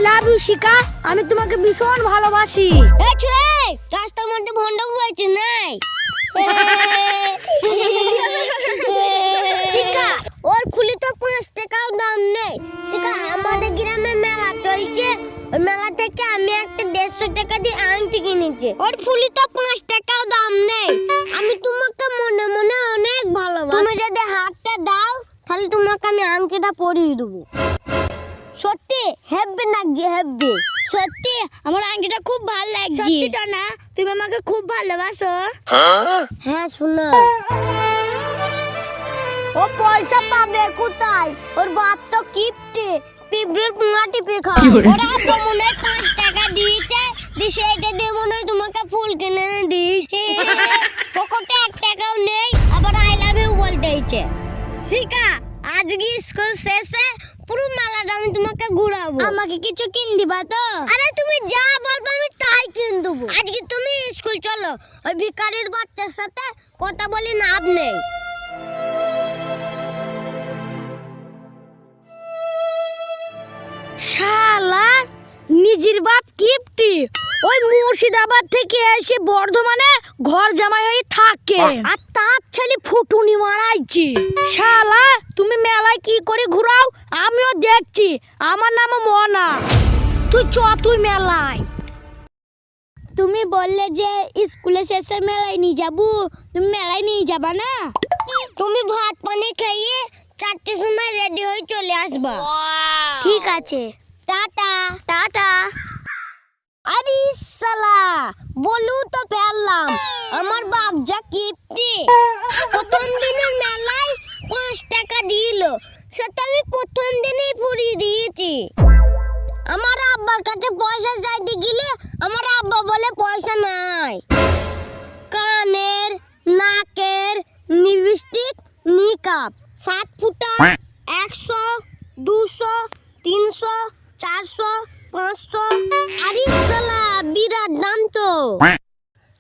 Love you শিখা, আমি তোমাকে ভীষণ ভালোবাসি। এই ছুড়ে রাস্তার মধ্যে ভন্ড হয়েছে নাই শিখা, ওর ফুলি তো 5 টাকাও দাম নেই। শিখা, আমাদের গ্রামে মেলা চলছে, ওই মেলা থেকে আমি একটা 150 টাকা দিয়ে আংটি কিনেছি। ওর ফুলি তো 5 টাকাও দাম নেই। আমি তোমাকে মনে মনে অনেক ভালোবাসি। তুমি যদি হাতটা দাও তাহলে তোমাকে আমি আংটিটা পরিয়ে দেবো। সত্যি হেব্বি লাগছে, হেব্বি। সত্যি আমার আংটিটা খুব ভালো লাগছে। সত্যি তো না, তুমি আমাকে খুব ভালোবাসো। হ্যাঁ শোনো, ও পয়সা পাবে কোথায়? ওর বাপ তো কিপটে, পিঁপড়ের পুঙ্গা টিপে খায়। ওরা তো মনে হয় 5 টাকা দিয়েছে, সেইটা দিয়ে মনে হয় তোমাকে ফুল কিনে দিয়েছে। পকেটে 1 টাকাও নেই, আবার আই লাভ ইউ বলতেইছে। শিখা, আজকে স্কুল শেষে পুরো মেলাটা আমি তোমাকে ঘুরাবো। আমাকে কিছু কিন দিবা তো? আরে তুমি যা বলবে আমি তাই কিন দেবো। আজকে তুমি স্কুল চলো, ওই ভিখারির বাচ্চার সাথে কথা বলি লাভ নেই। শালা নিজের বাপ কিপটি, ওই মুর্শিদাবাদ থেকে এসে বর্ধমানে ঘর জামাই হয়ে থাকে, আর তার ছেলে ফুটুনি মারাইছি। শালা তুমি মেলায় কি করে ঘুরাও আমিও দেখছি। আমার নাম মনা, তুই মেলায়। তুমি বললে যে স্কুলে শেষে মেলায় নিয়ে যাবো, তুমি মেলায় নিয়ে যাবা না? তুমি ভাত পানি খেয়ে 4টের সময় রেডি হয়ে চলে আসবা। ঠিক আছে, টাটা টাটা। আরে শালা, বলু তো ফেললাম, আমার বাপ যা কিপটে। প্রথম দিনের মেলায় 5 টাকা দিল, সেটা আমি প্রথম দিনেই ফুরিয়ে দিয়েছি। আমার আব্বার কাছে পয়সা চাইতে গেলে আমার আব্বা বলে পয়সা নাই। কানের, নাকের, লিপস্টিক, নিকাপ 7 ফুটা 100, 200, 300, 400, 500। আরে শালা বিরাট দাম তো।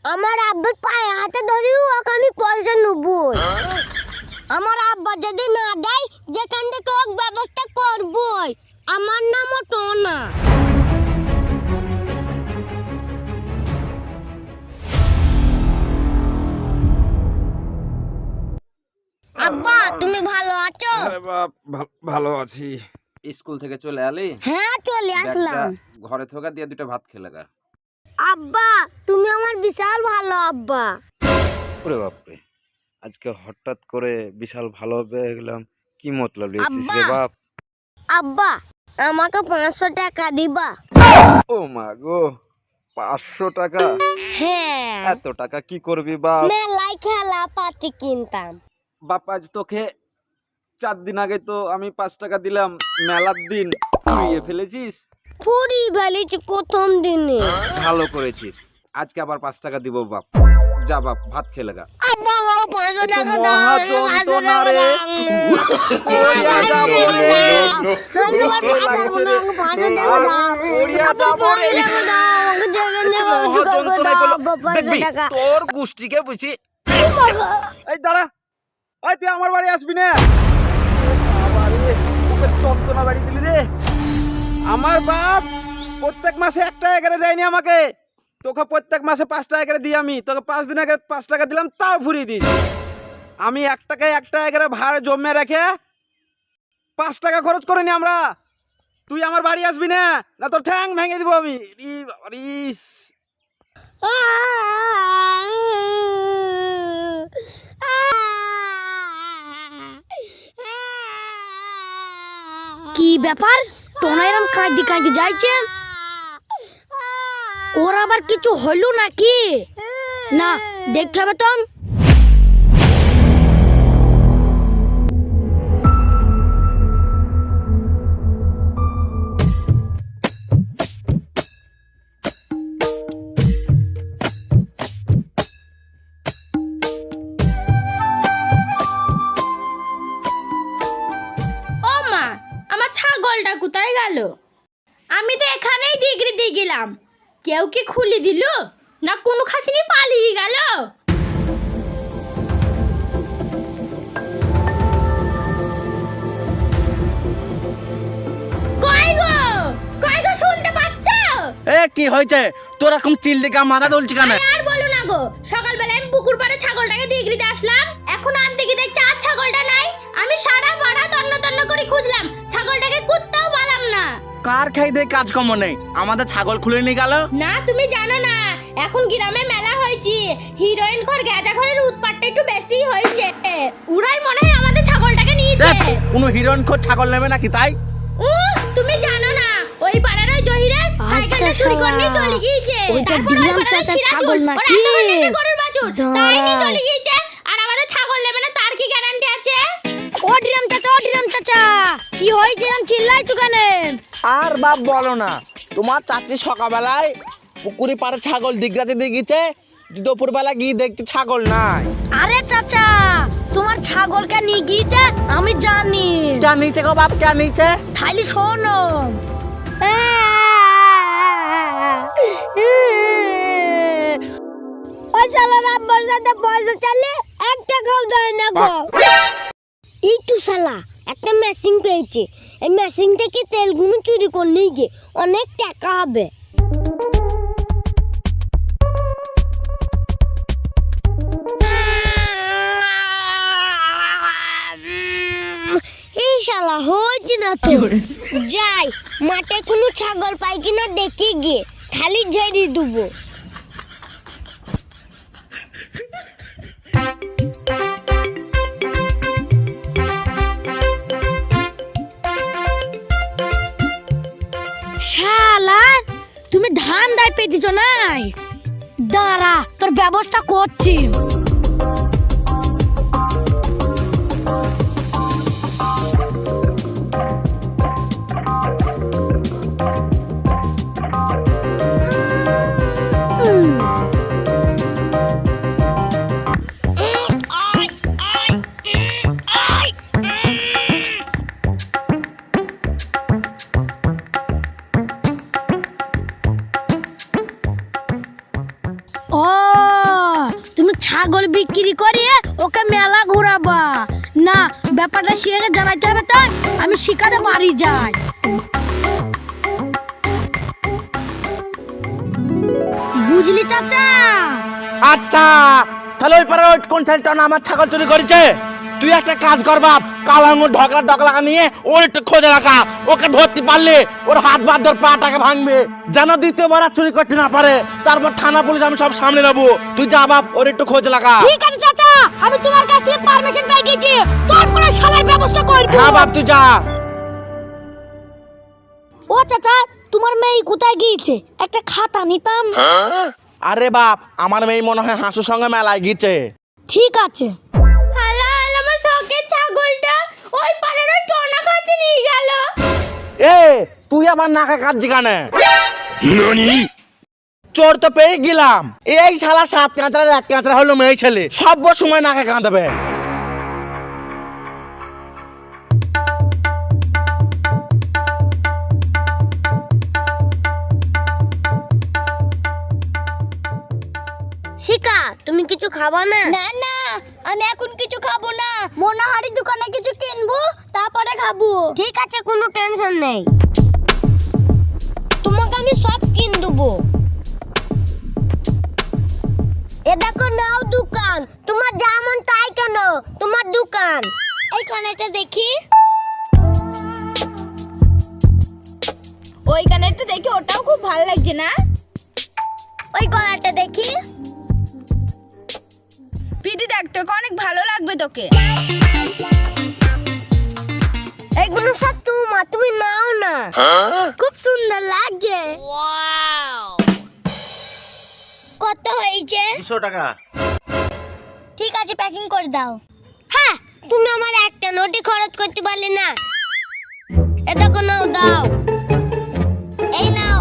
আমার আব্বার পায়ে হাতে ধরেও ওকে আমি পয়সা নেবই। আমার আব্বা যদি না দেয় যেখান থেকে ওর ব্যবস্থা করবই। আমার নামও টোনা। আব্বা তুমি ভালো আছো? আরে বাপ, ভালো আছি। স্কুল থেকে চলে এলি? হ্যাঁ চলে আসলাম। ঘরে থাকা দিয়ে 2টা ভাত খেলে গা। আব্বা তুমি আমার বিশাল ভালো আব্বা। ওরে বাপরে, আজকে হঠাৎ করে বিশাল ভালো হয়ে গেলাম, কি মতলব লিয়েছিস রে বাপ? আব্বা আমাকে 500 টাকা দিবা? ও মা গো, 500 টাকা? হ্যাঁ। এত টাকা কি করবি বাপ? মেলায় খেলা পাতি কিনতাম। বাপ আজ তোকে 4 দিন আগে তো আমি 5 টাকা দিলাম, মেলার দিন ফুরিয়ে ফেলেছিস। ফুরি ফেলেছি প্রথম দিনে। ভালো করেছিস, আজকে আবার 5 টাকা দিব বাপ। যা বাপ ভাত খেলে গা। আব্বা আমাকে 500 টাকা দাও। মহা যন্ত্রণা রে। ওরিয়া যাবো রে। ওরিয়া যাবো রে। দেখবি তোর গোষ্ঠীকে বুঝি। এই দাঁড়া, এই তুই আমার বাড়ি আসবি না? যন্ত্রণা বাড়ি দিলি রে। আমার বাপ প্রত্যেক মাসে 1 টাকা করে দেয়নি আমাকে, তোকে প্রত্যেক মাসে 5 টাকা করে দিই। আমি তোকে 5 দিন আগে 5 টাকা দিলাম, তাও ফুরিয়ে দিস। আমি 1 টাকায় 1 টাকা করে ভাড়া জমে রেখে 5 টাকা খরচ করিনি আমরা। তুই আমার বাড়ি আসবি না, না তোর ঠ্যাং ভেঙে দিব আমি। কি ব্যাপার, টোনা এরম কাঁদি কাঁদি যাইছে? ওর আবার কিছু হলো নাকি? না দেখতে হবে তো। ও মা, আমার ছাগলটা কোথায় গেল? আমি তো এখানেই ডিগ্রি দিয়ে গেলাম, কেউ কি খুলে দিল না কোনো খাসিনি পালিয়ে গেল? কই গো শুনতে কি হয়েছে তোর এরকম চিল্লিকা মাথা তুলছি কেন? আর বলো না গো, সকালবেলা আমি পুকুর পাড়ে ছাগলটাকে দিগড়িতে আসলাম, এখন আনতে গিয়ে দেখছি আর ছাগলটা নাই। আমি সারা পাড়া তন্ন তন্ন করে খুঁজলাম, ছাগলটাকে কুত্তাও পালাম না। কার খাইতে কাজকর্ম নেই, আমাদের ছাগল খুলে নিয়ে গেল। না তুমি জানো না, এখন গ্রামে মেলা হয়েছে, হিরোইন ঘর গেজা ঘরের উৎপাতটা একটু বেশি হয়েছে। উড়াই মনে হয় আমাদের ছাগলটাকে নিয়েছে। কোনো হিরোইন খোঁজ ছাগল নেবে নাকি তাই? তুমি জানো না, ওই পাড়ার ওই জহিরের সাইকেলটা চুরি করে নিয়ে চলে গিয়েছে। ওইটা তারপর ওই দিলাম পাড়ার চাচা ছিঁড়া ছাগল চুল, নাকি? ওর এত বড় একটা গরুর বাছুর, তাই নিয়ে দাঁড়া। চলে গিয়েছে। আর আমাদের ছাগল নেবে না তার কি গ্যারান্টি আছে? ও ডিরাম চাচা কি হয়েছে এরম চিল্লাইছো কেন? আর বাপ বলো না, তোমার চাচি সকালবেলায় পুকুরি পাড়ে ছাগল দিগরাতে দিয়ে গেছে, দুপুরবেলা গিয়ে দেখছি ছাগল নাই। আরে চাচা, তোমার ছাগলকে নিয়ে গিয়েছে আমি জানি। কে নিচে গো বাপ, কে নিচে? খালি শোনো। ওই শালার আব্বার সাথে পয়সা চাইলে এক টাকাও দেয় না গো। এই তো শালা একটা মেশিন পেয়েছে, এই মেশিন থেকে তেলগুলো চুরি করে নিয়ে গিয়ে অনেক টাকা হবে। এই শালা হচ্ছে না তো, যাই মাঠে কোনো ছাগল পাই কিনা দেখে গিয়ে খালি ঝেড়ে দেবো। শালা তুমি ধান দায় পেতেছ নাই, দাঁড়া তোর ব্যবস্থা করছি। ও তুমি ছাগল বিক্রি করে ওকে মেলা ঘোরাবা না? ব্যাপারটা শিখে জানাইতে হবে, তো আমি শিখাতে বাড়ি যাই। বুঝলি চাচা? আচ্ছা, তাহলে ওই পাড়ার ওই কোন ছেলেটা না আমার ছাগল চুরি করেছে? তুই একটা কাজ কর বাপ, কালো আঙুর ঢকলা নিয়ে ওর একটু খোঁজে রাখা, ওকে ধরতে পারলে ওর হাত বাদ ধর পাটাকে ভাঙবে, যেন দ্বিতীয়বার আর চুরি করতে না পারে। তারপর থানা পুলিশ আমি সব সামনে নেবো। তুই যা বাপ, ওর একটু খোঁজ লাগা। ঠিক আছে চাচা, আমি তোমার কাছ থেকে পারমিশন পেয়ে গেছি, তারপরে শালার ব্যবস্থা করব। হ্যাঁ বাপ, তুই যা। ও চাচা, তোমার মেয়ে কোথায় গিয়েছে? একটা খাতা নিতাম। আরে বাপ, আমার মেয়ে মনে হয় হাসুর সঙ্গে মেলায় গিয়েছে। ঠিক আছে। হালা হালা আমার শখের ছাগলটা ওই পাড়ার ওই টোনা কাছে নিয়ে গেল। এ তুই আবার নাকে কাটছি কানে? চোর তো পেয়ে গেলাম, এই শালা 7 কাঁচড়ার 1 কাঁচড়া হলো মেয়ে ছেলে, সব সময় নাকে কাঁদবে। শিকা, তুমি কিছু খাবা না? না না, আমি এখন কিছু খাবো না। মনোহারির দোকানে কিছু কিনবো, তারপরে খাবো। ঠিক আছে, কোনো টেনশন নেই, তোমাকে আমি সব কিন দেবো। এ দেখো নাও দোকান, তোমার যেমন তাই কেন, তোমার দোকান। এই কানেরটা দেখি, ওই কানেরটা দেখি, ওটাও খুব ভালো লাগছে না? ওই গলাটা দেখি। প্রীতি দেখ, তোকে অনেক ভালো লাগবে তোকে। এইগুলো সব তোমার, তুমি নাও না। খুব সুন্দর লাগছে। কত হয়েছে? 200 টাকা। ঠিক আছে, প্যাকিং করে দাও। হ্যাঁ, তুমি আমার একটা নোটই খরচ করতে পারলে না। এ দেখো, নাও, দাও। এই নাও।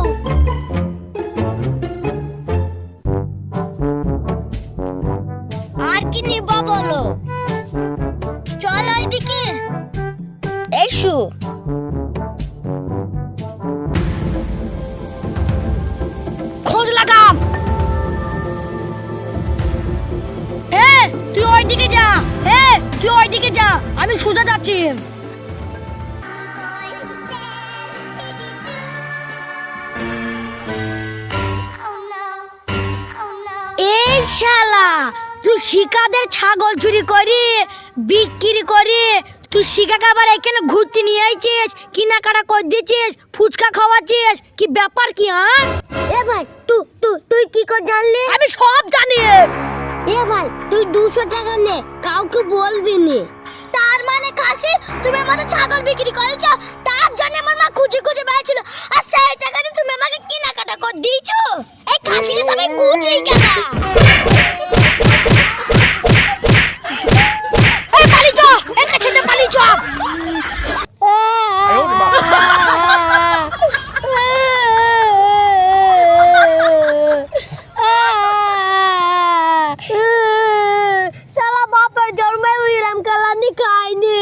আর কি নিব বলো? চলো ওইদিকে। এসো। খোঁজ লাগাম। তুই ওইদিকে যা, তুই ওইদিকে যা, আমি সোজা যাচ্ছি। শালা তুই শিকাদের ছাগল চুরি করি বিক্রি করি, তুই শিকাকে আবার এখানে ঘুরতে নিয়ে আইছিস, কেনাকাটা করে দিয়েছিস, ফুচকা খাওয়াচ্ছিস, কি ব্যাপার কি? হ্যাঁ এ ভাই তুই কি করে জানলি? আমি সব জানি। এ ভাই তুই 200 টাকা নে, কাউকে বলবি নি। তার মানে খাসি তুমি আমাদের ছাগল বিক্রি করেছো, তার জন্য আমার মা খুঁজে খুঁজে বেড়াচ্ছিল, আর সেই টাকাতে তুমি আমাকে কেনাকাটা করে দিয়েছো? এই খাসিকে সবাই খুঁজেই কেন? এই পালিয়ে চ, এর কাছে তো পালিয়ে চ। শালা বাপের জন্মে ওইরকম কালানি খাইনি।